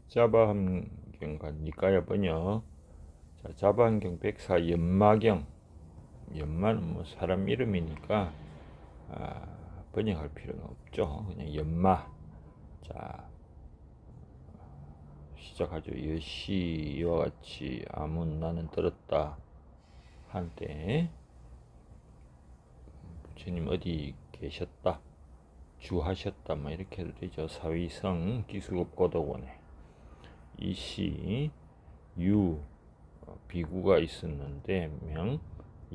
자바 환경과 니까야 번역. 자, 자바 환경 백사 연마경. 연마는 뭐 사람 이름이니까 번역할 필요는 없죠. 그냥 연마. 자, 시작하죠. 여시 이와 같이 아문 나는 들었다 한때 부처님 어디 계셨다 주하셨다 뭐 이렇게 해도 되죠. 사위성 기수급 고도원에 이시 유 비구가 있었는데 명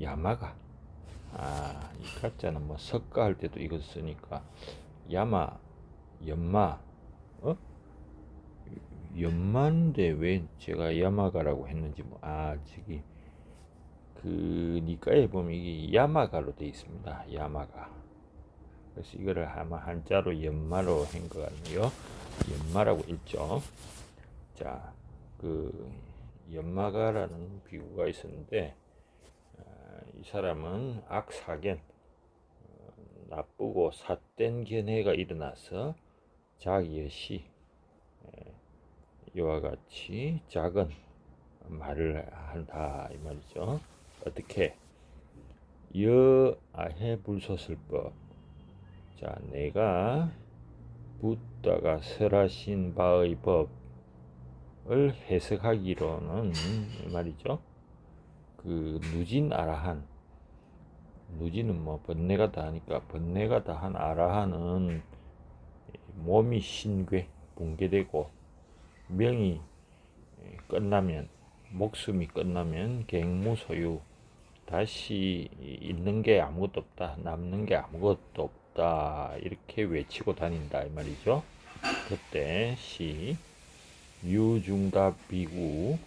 야마가 이 가짜는 뭐 석가 할 때도 이거 쓰니까 야마 연마 연마인데 왜 제가 야마가라고 했는지 저기 그 니까에 보면 이게 야마가로 되어 있습니다. 야마가. 그래서 이거를 아마 한자로 연마로 한 것 같네요. 연마라고 읽죠. 자, 그 연마가라는 비구가 있었는데 이 사람은 악사견 나쁘고 삿된 견해가 일어나서 자기의 시 이와 같이 작은 말을 한다 이 말이죠. 어떻게 여아해 불소설법. 자, 내가 붓다가 설하신 바의 법을 해석하기로는 말이죠. 그 누진 아라한, 누진은 뭐 번뇌가 다 하니까 번뇌가 다 한 아라한은 몸이 신괴 붕괴되고 명이 끝나면 목숨이 끝나면 갱무소유 다시 있는 게 아무것도 없다 남는 게 아무것도 없다 이렇게 외치고 다닌다 이 말이죠. 그때 시 유중다 비구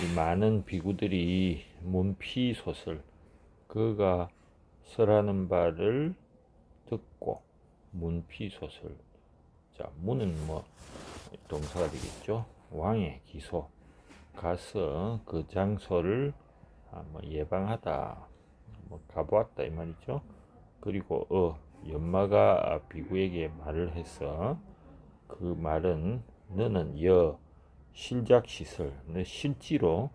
이 많은 비구들이 문피소설 그가 설하는 바를 듣고 문피소설. 자, 문은 뭐 동사가 되겠죠. 왕의 기소 가서 그 장소를 뭐 예방하다 뭐 가보았다 이 말이죠. 그리고 연마가 비구에게 말을 해서 그 말은 너는 실작시설 너 실제로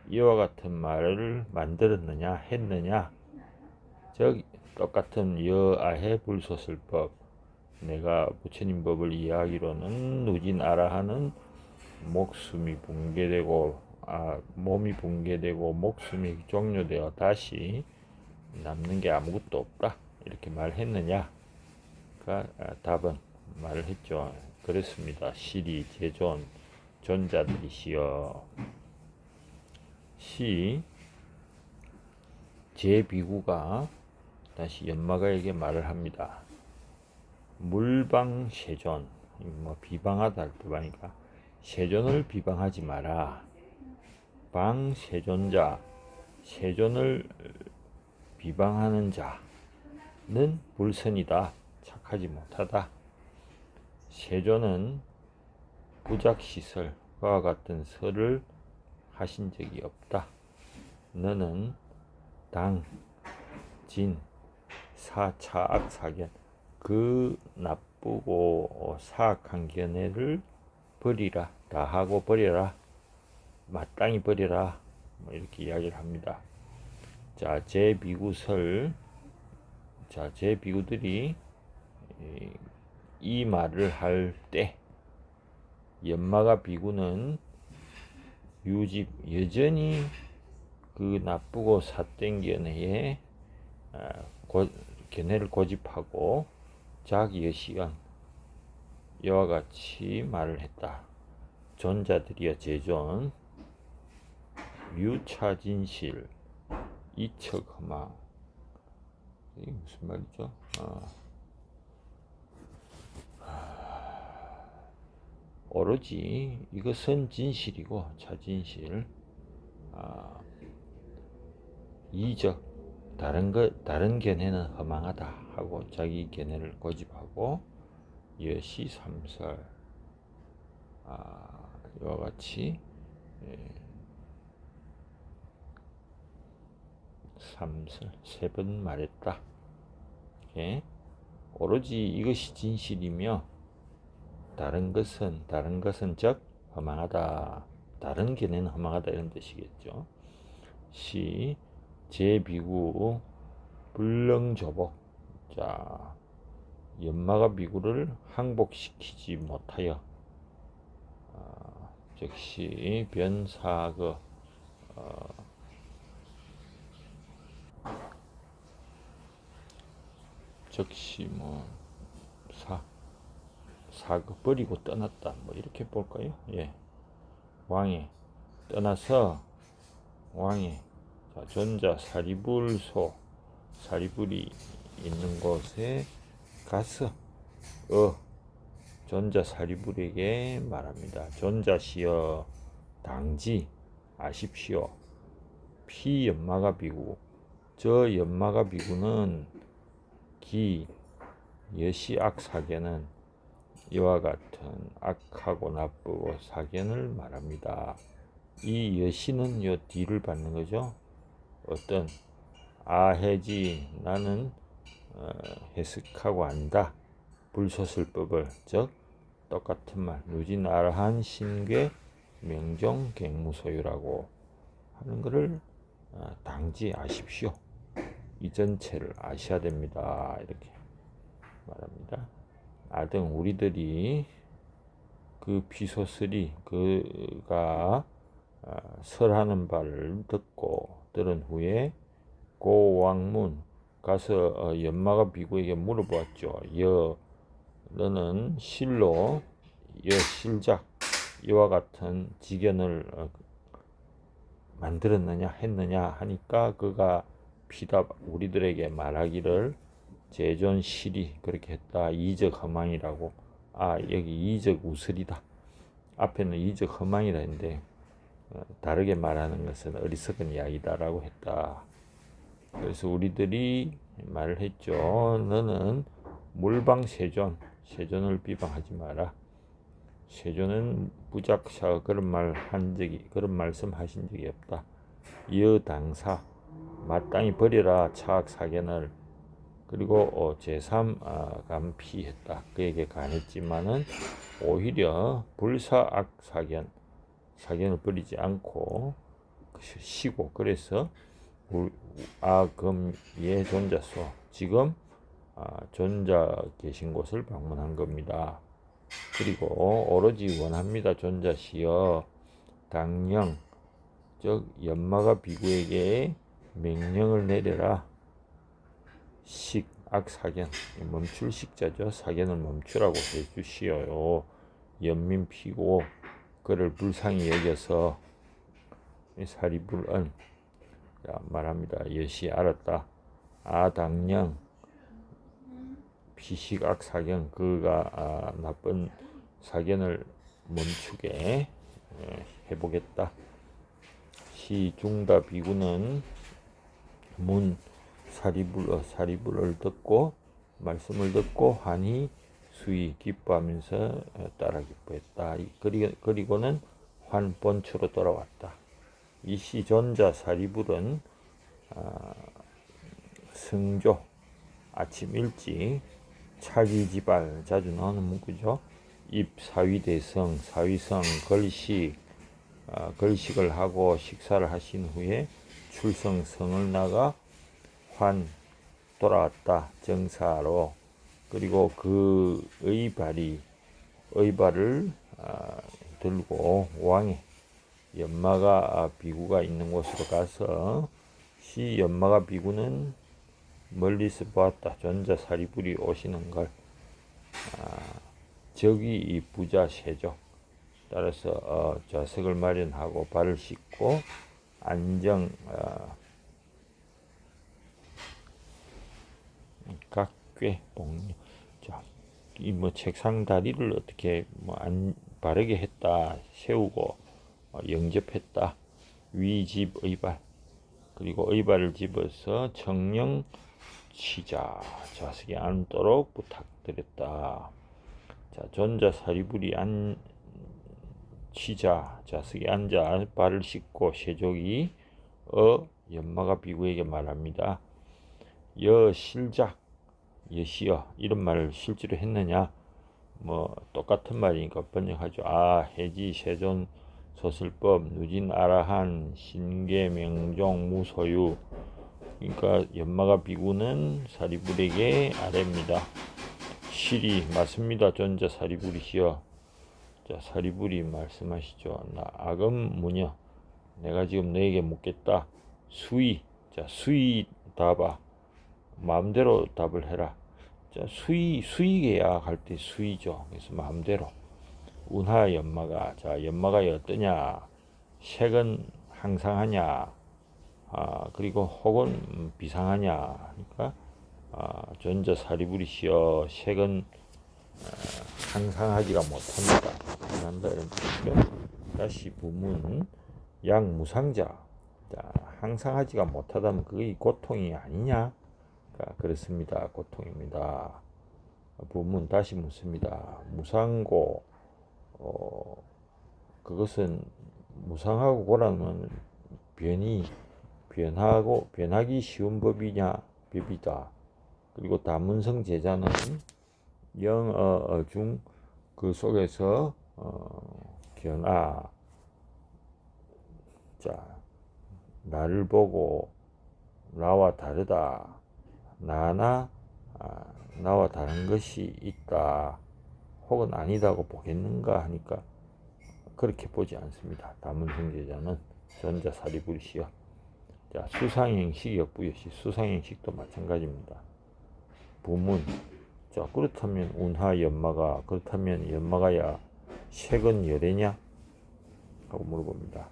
이와 같은 말을 만들었느냐 했느냐. 즉 똑같은 여아해 불소설법 내가 부처님 법을 이해하기로는 누진 아라하는 목숨이 붕괴되고 몸이 붕괴되고 목숨이 종료되어 다시 남는 게 아무것도 없다 이렇게 말했느냐가 답은 말을 했죠. 그렇습니다. 시리 제존 존자들이시여. 시 제비구가 다시 연마가에게 말을 합니다. 물방세존 뭐 비방하다 할 때니까 세존을 비방하지 마라. 방세존자 세존을 비방하는 자는 불선이다. 착하지 못하다. 세존은 부작시설과 같은 설을 하신 적이 없다. 너는 당, 진, 사차 악사견 그 나쁘고 사악한 견해를 버리라. 다 하고 버려라. 마땅히 버려라. 뭐 이렇게 이야기를 합니다. 자, 제비구설. 자, 제비구들이 이 말을 할 때 연마가 비구는 여전히 그 나쁘고 삿된 견해에 견해를 고집하고 자기의 시간 이와 같이 말을 했다. 존자들이여 제존 유차진실 이척허망. 이게 무슨 말이죠? 오로지 이것은 진실이고 차진실 이적 다른 견해는 허망하다 하고 자기 견해를 고집하고 여시 삼설 이와 같이 삼설 세 번 말했다. 오로지 이것이 진실이며 다른 것은 즉 허망하다. 다른 견해는 허망하다 이런 뜻이겠죠. 시 제비구 불능조복. 자, 연마가 비구를 항복시키지 못하여 즉시 변사거 즉시 사거 버리고 떠났다 뭐 이렇게 볼까요? 예, 왕에 떠나서 왕에 자, 전자 사리불소 사리불이 있는 곳에 가서 전자 사리불에게 말합니다. 전자시여 당지 아십시오. 피 연마가 비구 저 연마가 비구는 기 여시악 사견은 이와 같은 악하고 나쁘고 사견을 말합니다. 이 여시는 요 뒤를 받는 거죠. 어떤 아해지 나는 해석하고 안다. 불소설법을 즉 똑같은 말 누진아라한 신괴 명종 갱무소유라고 하는 것을 당지 아십시오. 이 전체를 아셔야 됩니다. 이렇게 말합니다. 아등 우리들이 그 비소설이 그가 설하는 바를 들은 후에 고왕문 가서 연마가 비구에게 물어보았죠. 너는 실로 실작 이와 같은 지견을 만들었느냐 했느냐 하니까 그가 피답 우리들에게 말하기를 제존실이 그렇게 했다. 이적 허망이라고. 여기 이적 우설이다. 앞에는 이적 허망이라 했는데 다르게 말하는 것은 어리석은 이야기다라고 했다. 그래서 우리들이 말을 했죠. 너는 물방 세존을 비방하지 마라. 세존은 부작샤 그런 말씀 하신 적이 없다. 여당사 마땅히 버리라 차악 사견을. 그리고 제3 감피했다. 그에게 간했지만은 오히려 불사악 사견을 버리지 않고 쉬고 그래서 예 존자소 지금 존자 계신 곳을 방문한 겁니다. 그리고 오로지 원합니다. 존자시여 당령 즉 연마가 비구에게 명령을 내려라. 악사견 멈출 식자죠. 사견을 멈추라고 해주시어요. 연민 피고 그를 불쌍히 여겨서 사리불은 말합니다. 여시 알았다. 당령 피식악 사견 그가 나쁜 사견을 멈추게 해보겠다. 시중다 비구는 문 사리불을 듣고 말씀을 듣고 환히 수이 기뻐하면서 따라 기뻐했다. 그리고는 환본초로 돌아왔다. 이 시존자 사리불은 승조 아침 일찍 차기지발 자주 나오는 문구죠. 입사위대성 사위성 걸식을 하고 식사를 하신 후에 출성성을 나가 돌아왔다. 정사로. 그리고 그 의발을 들고 왕의 연마가 비구가 있는 곳으로 가서 시 연마가 비구는 멀리서 보았다. 전자 사리불이 오시는 걸. 저기 이 부자 세족. 따라서 좌석을 마련하고 발을 씻고 안정 각괴 복류. 자, 이 책상 다리를 어떻게 바르게 했다. 세우고 영접했다. 위집 의발. 그리고 의발을 집어서 정령 치자 좌석에 앉도록 부탁드렸다. 자, 존자 사리불이 치자 좌석에 앉아 발을 씻고 세족이 연마가 비구에게 말합니다. 실작 여시여 이런 말을 실제로 했느냐. 뭐 똑같은 말이니까 번역하죠. 해지 세존 소슬법 누진 아라한 신계 명종 무소유. 그러니까 연마가 비구는 사리불에게 아래입니다. 실이 맞습니다. 전자 사리불이시여. 자, 사리불이 말씀하시죠. 나 악음 무녀. 내가 지금 너에게 묻겠다. 수의. 자, 수의 답아. 마음대로 답을 해라. 자, 수의계약 할 때 수의죠. 그래서 마음대로. 운하 연마가. 자, 연마가 어떠냐? 색은 항상하냐? 그리고 혹은 비상하냐? 그러니까 전자 사리불이시여. 색은 항상하지가 못한다. 한다 이런 뜻이죠. 다시 부문 양무상자. 자, 항상하지가 못하다면 그게 고통이 아니냐? 그렇습니다. 고통입니다. 부문 다시 묻습니다. 무상고. 그것은 무상하고 고라는 변하기 쉬운 법이냐? 법이다. 그리고 다문성 제자는 영어 중 그 속에서 견아. 자, 나를 보고 나와 다르다. 나와 다른 것이 있다. 혹은 아니다고 보겠는가 하니까 그렇게 보지 않습니다. 다문성 제자는 전자 사리불이시여. 자, 수상행식 역부여시. 수상행식도 마찬가지입니다. 부문. 자, 그렇다면 운하 연마가, 그렇다면 연마가야 색은 열애냐? 하고 물어봅니다.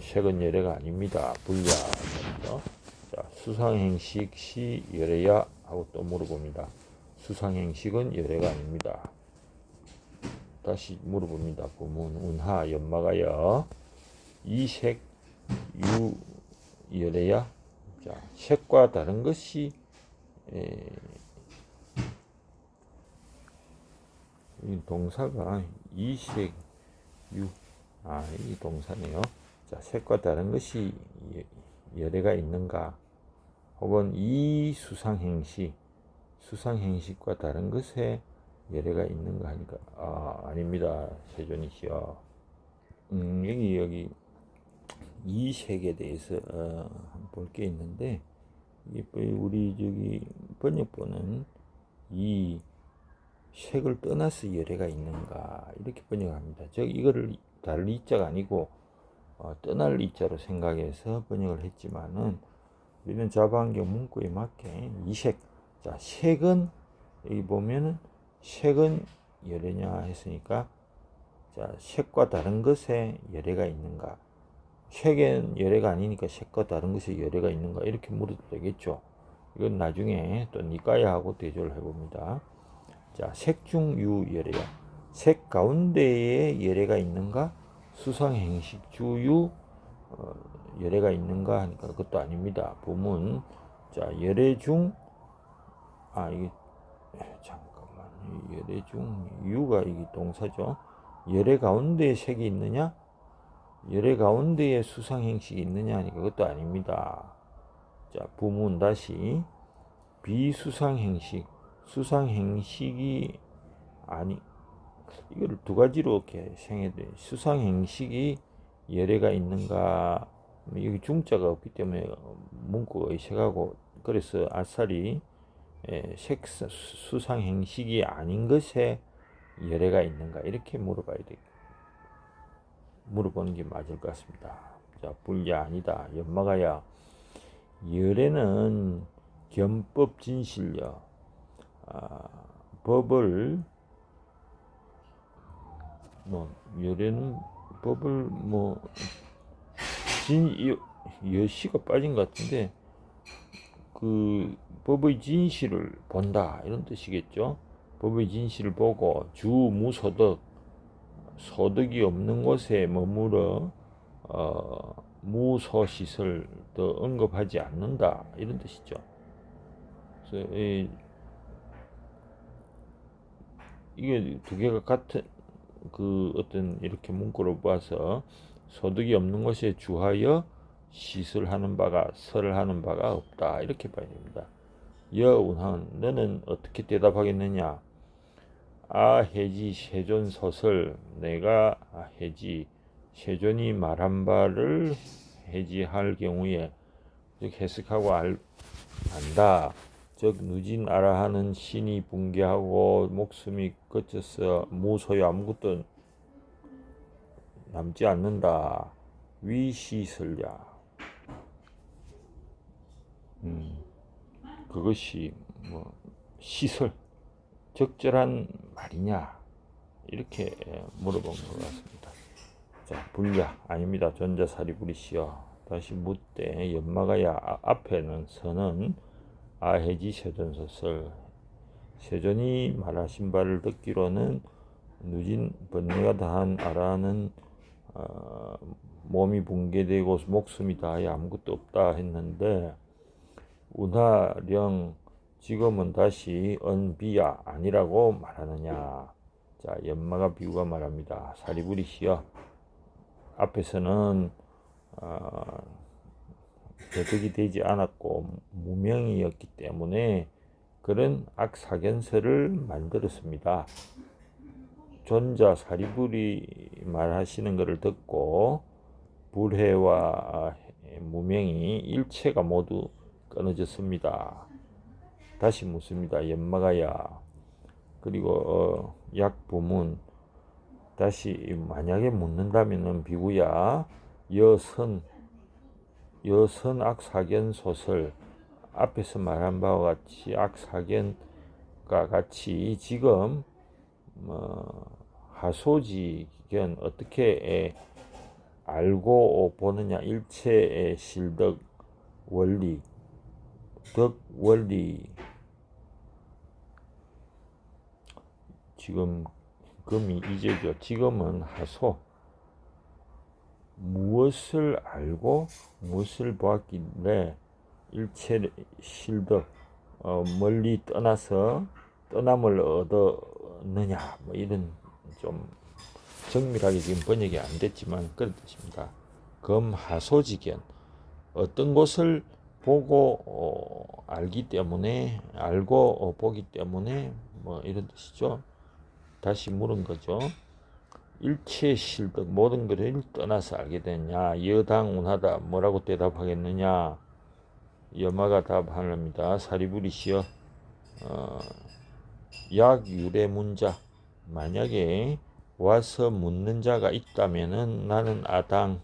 색은 열애가 아닙니다. 불야죠. 자, 수상행식 시 열애야? 하고 또 물어봅니다. 수상행식은 열애가 아닙니다. 다시 물어봅니다. 부문 운하 연마가야 이색 유 열애야? 자, 색과 다른 것이 이 동사가 이색 유, 이 동사네요. 자, 색과 다른 것이 열애가 있는가? 혹은 이 수상행식과 다른 것에 열애가 있는가 하니까 아닙니다. 세존이시여. 여기 이 색에 대해서 볼 게 있는데, 우리 저기 번역본은 이 색을 떠나서 열애가 있는가 이렇게 번역합니다. 이거를 다를 이자가 아니고 떠날 이자로 생각해서 번역을 했지만은 우리는 자바안경 문구에 맞게 이색. 자, 색은 여기 보면은 색은 열애냐 했으니까, 자, 색과 다른 것에 열애가 있는가? 색은 열애가 아니니까 색과 다른 것에 열애가 있는가? 이렇게 물어도 되겠죠. 이건 나중에 또 니까야하고 대조를 해봅니다. 자, 색 중 유 열애야. 색 가운데에 열애가 있는가? 수상행식 주유 열애가 있는가 하니까 그것도 아닙니다. 부문. 자, 열애 중 이게 잠깐만, 열애 중 유가 이게 동사죠. 열애 가운데에 색이 있느냐? 열애 가운데에 수상행식이 있느냐 하니까 그것도 아닙니다. 자, 부문 다시 비수상행식. 수상행식이 이걸 두 가지로 이렇게 생각해야 돼. 수상행식이 열애가 있는가? 여기 중자가 없기 때문에 문구가 의색하고, 그래서 아싸리 수상행식이 아닌 것에 열애가 있는가 이렇게 물어보는 게 맞을 것 같습니다. 자, 불야 아니다. 연마가야 열애는 견법 진실려. 법을 열애는 법을 여시가 빠진 것 같은데 그 법의 진실을 본다 이런 뜻이겠죠. 법의 진실을 보고 소득이 없는 곳에 머물러 무소시설 더 언급하지 않는다 이런 뜻이죠. 그래서 이게 두 개가 같은 어떤 이렇게 문구를 봐서 소득이 없는 것에 주하여 설을 하는 바가 없다 이렇게 봐야 됩니다. 여운항 너는 어떻게 대답하겠느냐? 아해지 세존서설 내가 해지 세존이 말한 바를 해지할 경우에 즉 해석하고 안다. 즉 누진 아라하는 신이 붕괴하고 목숨이 거쳐서 무소유 아무것도 남지 않는다. 위시설야. 그것이 뭐 시설 적절한 말이냐 이렇게 물어본 것 같습니다. 자, 불야 아닙니다. 전자사리불이시여. 다시 묻되 연마가야 앞에는 서는 아해지 세존서설 세존이 말하신 바를 듣기로는 누진 번뇌가 다한 아라는 몸이 붕괴되고 목숨이 다하여 아무것도 없다 했는데 운하령 지금은 다시 언비야 아니라고 말하느냐. 자, 연마가 비유가 말합니다. 사리불이시여. 앞에서는 대득이 되지 않았고 무명이었기 때문에 그런 악사견설을 만들었습니다. 존자 사리불이 말하시는 것을 듣고 불해와 무명이 일체가 모두 끊어졌습니다. 다시 묻습니다. 연마가야. 그리고 약부문 다시 만약에 묻는다면은 비구야 여선 악사견 소설 앞에서 말한 바와 같이 악사견과 같이 지금 하소지견 어떻게 알고 보느냐. 일체의 실덕 원리 덕 원리 지금 금이 이제죠. 지금은 하소 무엇을 알고 무엇을 보았길래 일체 실덕 멀리 떠나서 떠남을 얻었느냐. 뭐 이런 좀 정밀하게 지금 번역이 안 됐지만 그런 뜻입니다. 검하소지견 어떤 것을 보고 알기 때문에 알고 보기 때문에 뭐 이런 뜻이죠. 다시 물은 거죠. 일체 실덕 모든 것을 떠나서 알게 되냐. 여당운하다 뭐라고 대답하겠느냐. 여마가 답합니다. 사리불이시여 약유래문자 만약에 와서 묻는 자가 있다면은 나는 아당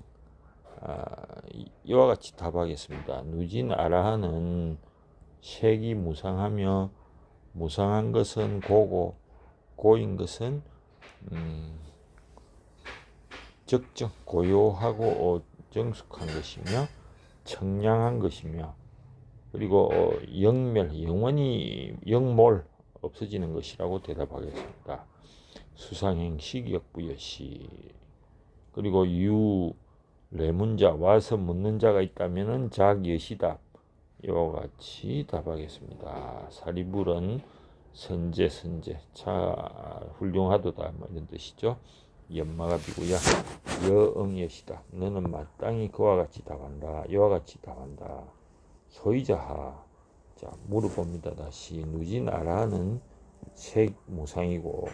이와 같이 답하겠습니다. 누진 아라하는 색이 무상하며 무상한 것은 고고 고인 것은 적정 고요하고 정숙한 것이며 청량한 것이며 그리고 영멸 영원히 영몰 없어지는 것이라고 대답하겠습니다. 수상행식 역부여시. 그리고 유래문자 와서 묻는 자가 있다면은 작여시답 이와 같이 답하겠습니다. 사리불은 선제 자 훌륭하도다 뭐 이런 뜻이죠. 연마가 비구야 여응여시다 너는 마땅히 그와 같이 답한다. 이와 같이 답한다. 소이자하. 자 물어봅니다. 다시 누진 아라는 색 무상이고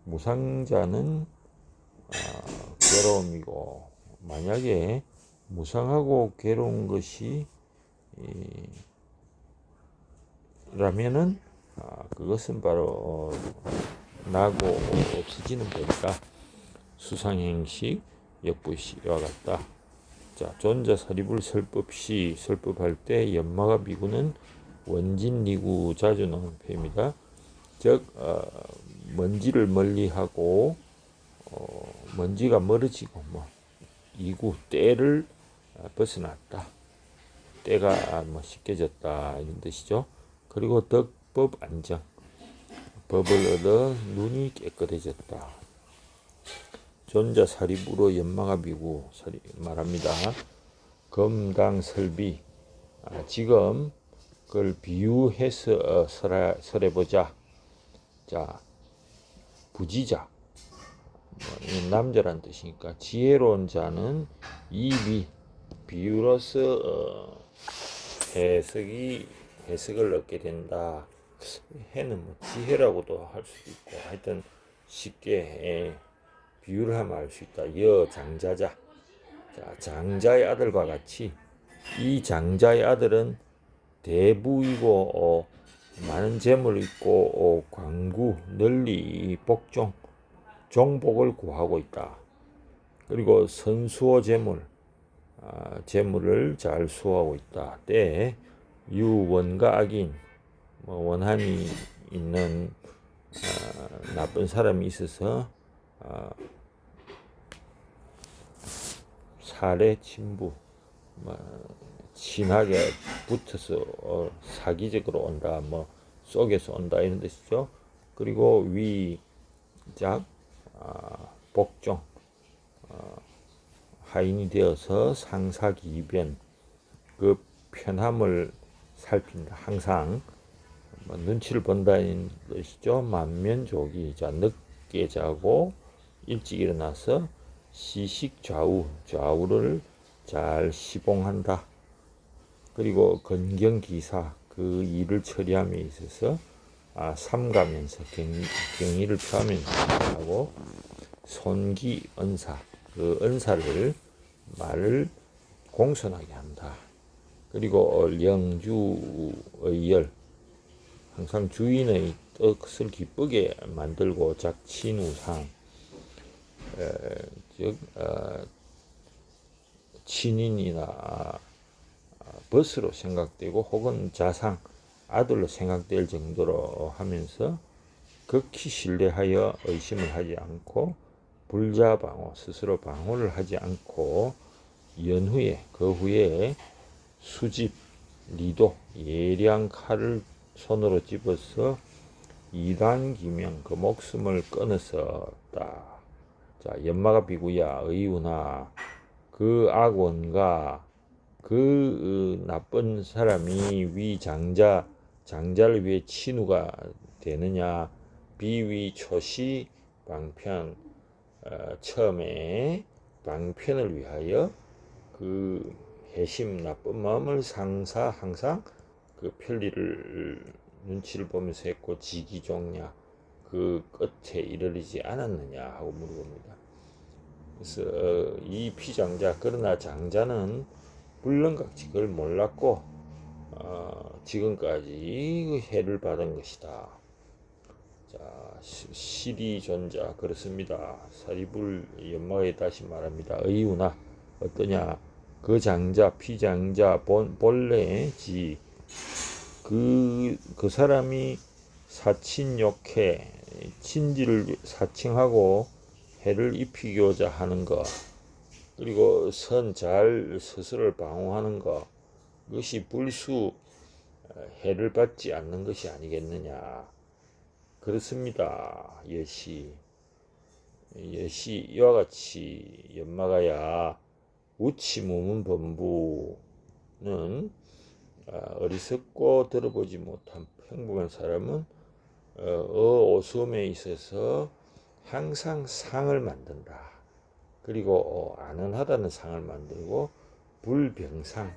무상자는 괴로움이고 만약에 무상하고 괴로운 것이 라면은 그것은 바로 나고 없어지는 거니까 수상행식 역부시와 같다. 자 존자 사리불 설법시 설법할 때 연마가 비구는 원진리구 자주 나오는 표현입니다. 즉 먼지를 멀리하고 먼지가 멀어지고 뭐 이구 때를 벗어났다. 때가 뭐 씻겨졌다 이런 뜻이죠. 그리고 덕법 안정 법을 얻어 눈이 깨끗해졌다. 존자 사리불로 연마가 비구 말합니다. 검당설비 지금 그걸 비유해서 설해보자. 자 부지자 남자란 뜻이니까 지혜로운 자는 이 비유로서 해석을 얻게 된다. 해는 뭐 지혜라고도 할 수도 있고 하여튼 쉽게 비유를 하면 알 수 있다. 여장자자. 자, 장자의 아들과 같이 이 장자의 아들은 대부이고 많은 재물을 있고 광구 널리 복종 종복을 구하고 있다. 그리고 선수어 재물을 잘 수호하고 있다. 때 유원과 악인 원한이 있는 나쁜 사람이 있어서 살해 친부 친하게 붙어서 사기적으로 온다, 속에서 온다 이런 뜻이죠. 그리고 위작 복종 하인이 되어서 상사기변 그 편함을 살핀다. 항상 눈치를 본다는 뜻이죠. 만면조기. 자, 늦게 자고 일찍 일어나서 좌우를 잘 시봉한다. 그리고 건경기사 그 일을 처리함에 있어서 삼가면서 경의를 표하면서 하고 손기언사 그 언사를 말을 공손하게 한다. 그리고 영주의 열 항상 주인의 뜻을 기쁘게 만들고 작친우상 즉 친인이나 벗으로 생각되고 혹은 자상 아들로 생각될 정도로 하면서 극히 신뢰하여 의심을 하지 않고 불자방어 스스로 방어를 하지 않고 그 후에 수집 리도 예리한 칼을 손으로 집어서 이단기명 그 목숨을 끊었었다. 자, 연마가 비구야 의우나 그 악원과 그 나쁜 사람이 위 장자를 위해 친우가 되느냐. 비위 초시 방편 처음에 방편을 위하여 그 해심 나쁜 마음을 항상 그 편리를 눈치를 보면서 했고 지기종냐 그 끝에 이르지 않았느냐 하고 물어봅니다. 그래서 이 피장자 그러나 장자는 불능각지 그걸 몰랐고 지금까지 해를 받은 것이다. 자, 시리존자 그렇습니다. 사리불 연마에 다시 말합니다. 의우나 어떠냐 그 장자 피장자 본래 그 사람이 사친욕해 친지를 사칭하고 해를 입히고자 하는 것 그리고 잘 스스로를 방어하는 것 그것이 불수 해를 받지 않는 것이 아니겠느냐. 그렇습니다. 예시 이와 같이 연마가야 우치무문 범부는 어리석고 들어보지 못한 평범한 사람은 오수음에 있어서 항상 상을 만든다. 그리고 안언하다는 상을 만들고 불병상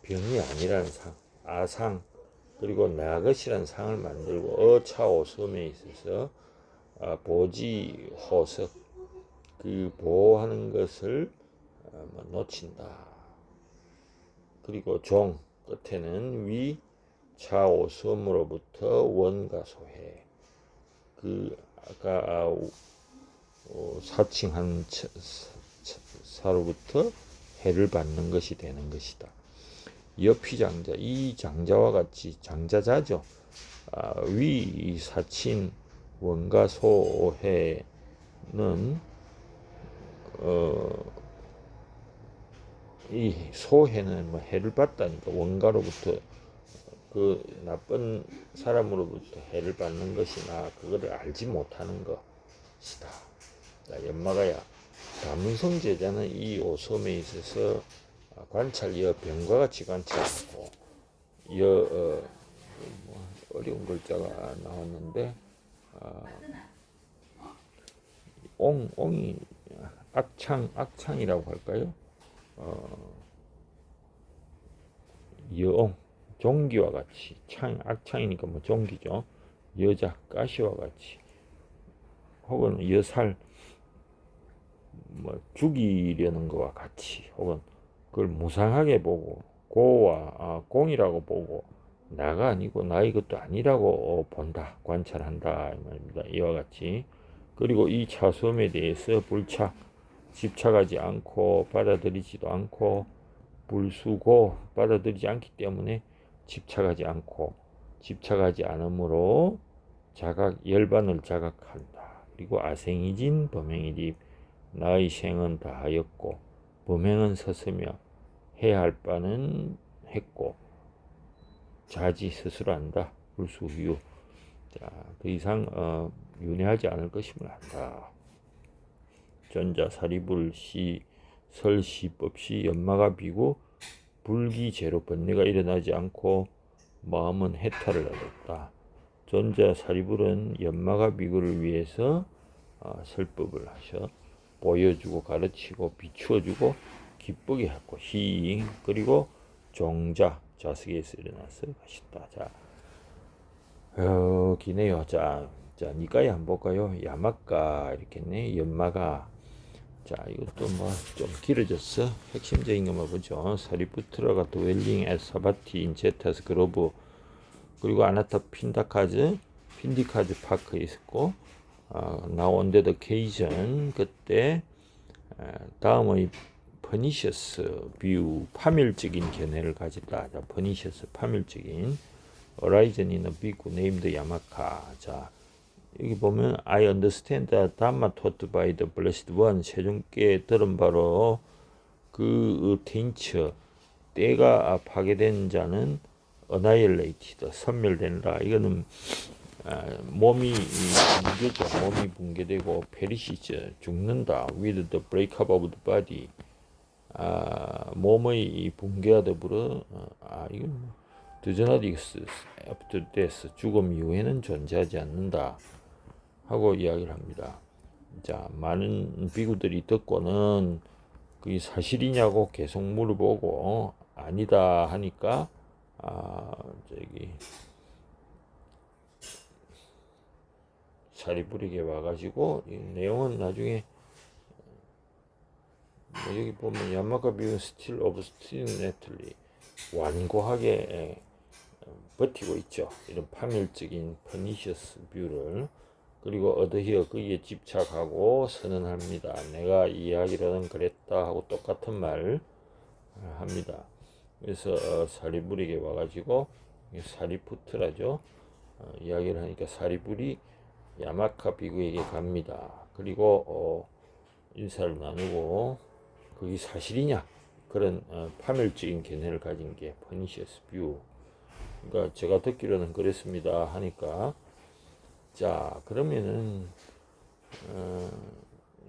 병이 아니라는 상 아상 그리고 나 것이라는 상을 만들고 어차오수음에 있어서 보지호석 그 보호하는 것을 놓친다. 그리고 종 끝에는 위 차오수음으로부터 원과 소해 그 아까 사칭한 사로부터 해를 받는 것이 되는 것이다. 여피장자 이 장자와 같이 장자자죠. 위 사친 원과 소해는 이 소해는 해를 받다니까 원가로부터 그 나쁜 사람으로부터 해를 받는 것이나 그거를 알지 못하는 것이다. 연마가야 다문성 제자는 이 오섬에 있어서 관찰 병과 같이 관찰하고 어려운 글자가 나왔는데 옹이 악창이라고 할까요? 여옹 종기와 같이 악창이니까 종기죠. 여자 가시와 같이 혹은 여살 뭐 죽이려는 것과 같이 혹은 그걸 무상하게 보고 고와 공이라고 보고 나가 아니고 나의 것도 아니라고 본다, 관찰한다 이 말입니다. 이와 같이. 그리고 이 차수음에 대해서 불착, 집착하지 않고 받아들이지도 않고 불수고 받아들이지 않기 때문에 집착하지 않고 집착하지 않으므로 열반을 자각한다. 그리고 아생이진 범행이지 나의 생은 다하였고 범행은 섰으며 해야 할 바는 했고 자지 스스로 한다. 불수휴. 자, 더 이상 윤회하지 않을 것임을 한다. 전자 사리불시 설시법시 연마가 비고 불기제로 번뇌가 일어나지 않고 마음은 해탈을 얻었다. 전자 사리불은 연마가 비구를 위해서 설법을 하셔 보여주고 가르치고 비추어주고 기쁘게 하고 시 그리고 종자 좌석에서 일어나서 가셨다. 자, 기네요. 자, 니까지 한번 볼까요? 야마가 이렇게 있네. 연마가. 자, 이것도 뭐 좀 길어졌어. 핵심적인 것만 보죠. 사리푸트라가 드웰링 앳 사바티 인 제타스 그로브 그리고 아나타 핀디카즈 파크에 있었고 Now on that occasion 그때 다음의 퍼니셔스 뷰 파멸적인 견해를 가졌다. 자, 퍼니셔스 파멸적인 어라이즌 인 비구 네임드 야마카. 자, 여기 보면 I understand the Dhamma taught by the Blessed One 세종께 들은 바로 그 텐처 때가 파괴된 자는 annihilated 섬멸된다. 이거는 몸이 붕괴죠. 몸이 붕괴되고 perishes 죽는다. with the breakup of the body. 몸의 붕괴와 더불어 이건 does not exist after death. 죽음 이후에는 존재하지 않는다 하고 이야기를 합니다. 자, 많은 비구들이 듣고는 그게 사실이냐고 계속 물어보고 아니다 하니까 사리부리게 와가지고 이 내용은 나중에 여기 보면 야마카 비는 스틸 오브스티네틀리 완고하게 버티고 있죠. 이런 파멸적인 퍼니셔스 뷰를. 그리고 어드히어 거기에 집착하고 선언합니다. 내가 이야기로는 그랬다 하고 똑같은 말 합니다. 그래서 사리불에게 와가지고 사리푸트라죠. 이야기를 하니까 사리불이 야마카 비구에게 갑니다. 그리고 인사를 나누고 그게 사실이냐 그런 파멸적인 견해를 가진 게 퍼니셔스 뷰. 그러니까 제가 듣기로는 그랬습니다 하니까 자, 그러면은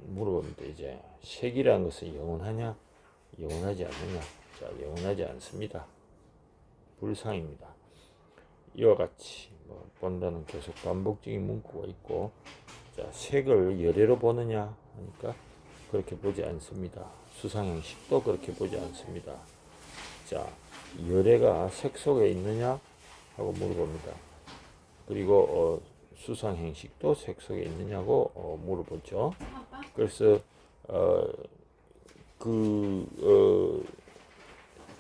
물어봅니다. 이제 색이라는 것은 영원하냐 영원하지 않느냐. 자, 영원하지 않습니다. 불상입니다. 이와 같이 본다는 계속 반복적인 문구가 있고, 자, 색을 열애로 보느냐 하니까 그렇게 보지 않습니다. 수상형식도 그렇게 보지 않습니다. 자, 열애가 색 속에 있느냐 하고 물어봅니다. 그리고 수상형식도 색 속에 있느냐고 물어보죠. 그래서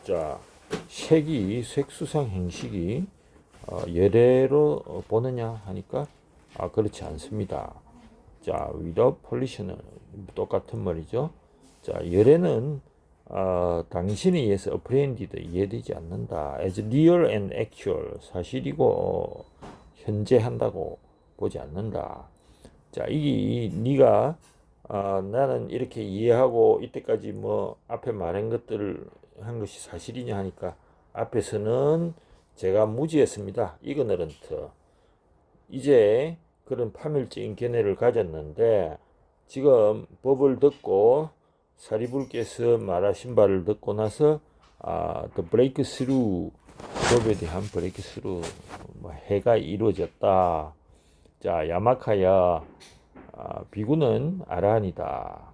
자, 색수상형식이 열애로 보느냐 하니까 그렇지 않습니다. 자, without pollution 똑같은 말이죠. 자, 열애는 당신에 의해서 apprehended 이해되지 않는다. as real and actual 사실이고 현재한다고 보지 않는다. 자, 이게 네가 나는 이렇게 이해하고 이때까지 뭐 앞에 말한 것들을 한 것이 사실이냐 하니까 앞에서는 제가 무지했습니다. 이거너런트. 이제 그런 파멸적인 견해를 가졌는데 지금 법을 듣고 사리불께서 말하신 바를 듣고 나서 the breakthrough 법에 대한 breakthrough 해가 이루어졌다. 자, 야마카야 비구는 아라한이다.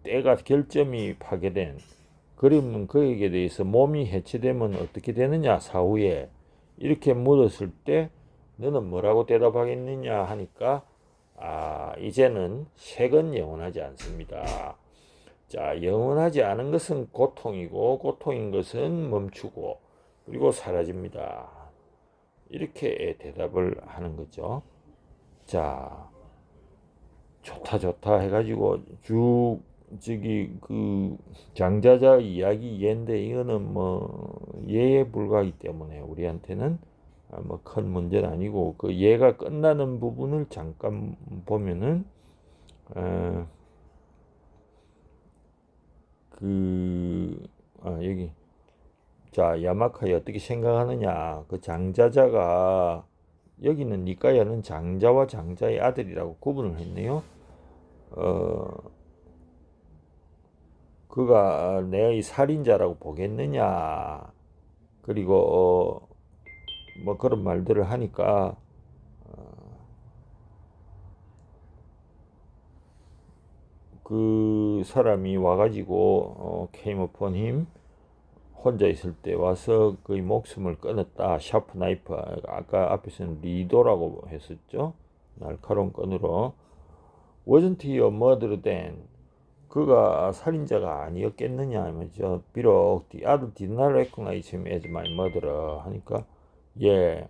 때가 결점이 파괴된 그러면 그에게 대해서 몸이 해체되면 어떻게 되느냐 사후에 이렇게 물었을 때 너는 뭐라고 대답하겠느냐 하니까 이제는 색은 영원하지 않습니다. 자, 영원하지 않은 것은 고통이고 고통인 것은 멈추고 그리고 사라집니다. 이렇게 대답을 하는 거죠. 자, 좋다 해가지고 쭉 저기 그 장자자 이야기 예인데 이거는 뭐 예에 불과하기 때문에 우리한테는 뭐 큰 문제는 아니고 그 예가 끝나는 부분을 잠깐 보면은 여기 자 야마카이 어떻게 생각하느냐 그 장자자가 여기는 니까야는 장자와 장자의 아들이라고 구분을 했네요. 그가 내의 살인자라고 보겠느냐 그리고 뭐 그런 말들을 하니까 그 사람이 와가지고 came upon him 혼자 있을 때 와서 그의 목숨을 끊었다. 샤프 나이프 아까 앞에서는 리도라고 했었죠. 날카로운 끈으로 wasn't he a murderer then 그가 살인자가 아니었겠느냐 하면서 비록 the other did not recognize him as my murderer 하니까 예.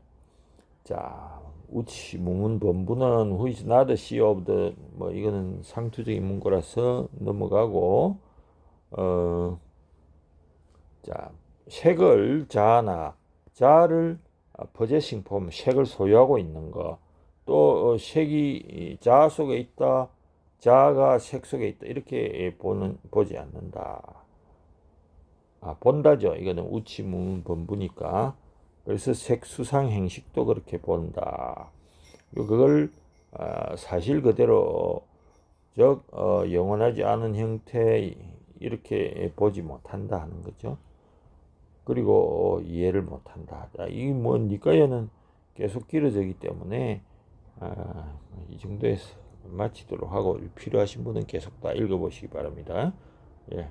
자 우치 문문 본부는 who is not the CEO of the 뭐 이거는 상투적인 문구라서 넘어가고 자 색을 자를 possessing 보면 색을 소유하고 있는 거 또 색이 자 속에 있다 자가 색 속에 있다 이렇게 보지 않는다. 본다죠. 이거는 우치 문문 본부니까 그래서 색수상 행식도 그렇게 본다. 그걸 사실 그대로 즉 영원하지 않은 형태 이렇게 보지 못한다 하는 거죠. 그리고 이해를 못한다. 이 뭐 니까야는 계속 길어지기 때문에 이 정도에서 마치도록 하고 필요하신 분은 계속 다 읽어보시기 바랍니다. 예.